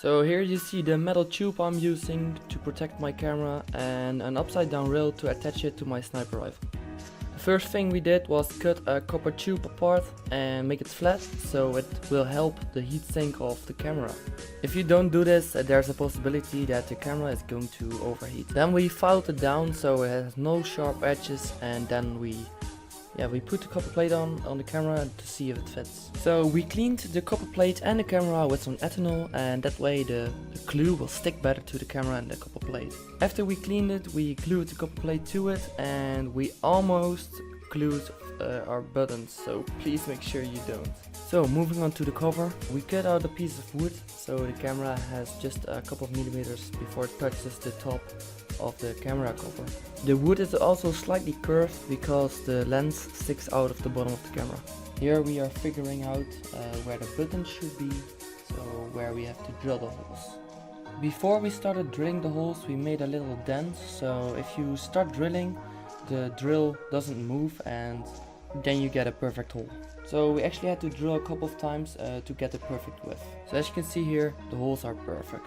So here you see the metal tube I'm using to protect my camera and an upside down rail to attach it to my sniper rifle. The first thing we did was cut a copper tube apart and make it flat so it will help the heatsink of the camera. If you don't do this, there's a possibility that the camera is going to overheat. Then we filed it down so it has no sharp edges, and then we put the copper plate on the camera to see if it fits. So we cleaned the copper plate and the camera with some ethanol, and that way the glue will stick better to the camera and the copper plate. After we cleaned it, we glued the copper plate to it, and we almost glued our buttons, so please make sure you don't. So moving on to the cover, we cut out a piece of wood so the camera has just a couple of millimeters before it touches the top of the camera cover. The wood is also slightly curved because the lens sticks out of the bottom of the camera. Here we are figuring out where the buttons should be, so where we have to drill the holes. Before we started drilling the holes, we made a little dent, so if you start drilling, the drill doesn't move and then you get a perfect hole. So we actually had to drill a couple of times to get the perfect width. So as you can see here, the holes are perfect.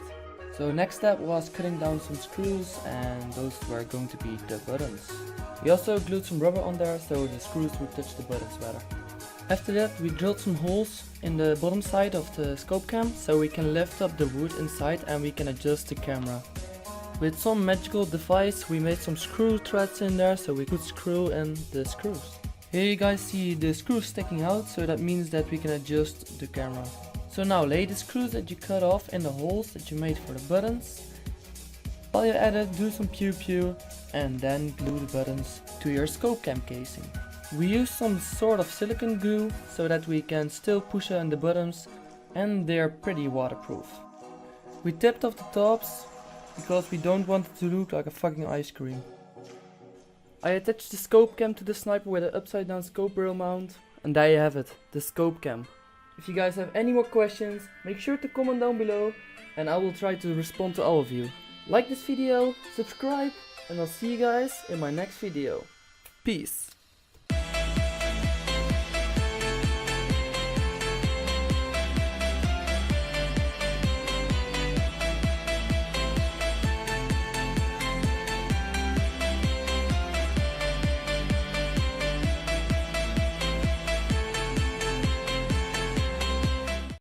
So next step was cutting down some screws, and those were going to be the buttons. We also glued some rubber on there so the screws would touch the buttons better. After that we drilled some holes in the bottom side of the scope cam so we can lift up the wood inside and we can adjust the camera. With some magical device we made some screw threads in there so we could screw in the screws. Here you guys see the screws sticking out, so that means that we can adjust the camera. So now lay the screws that you cut off in the holes that you made for the buttons. While you're at it, do some pew pew and then glue the buttons to your scope cam casing. We use some sort of silicone glue so that we can still push in the buttons, and they're pretty waterproof. We tipped off the tops because we don't want it to look like a fucking ice cream. I attached the scope cam to the sniper with an upside down scope barrel mount, and there you have it, the scope cam. If you guys have any more questions, make sure to comment down below and I will try to respond to all of you. Like this video, subscribe, and I'll see you guys in my next video. Peace.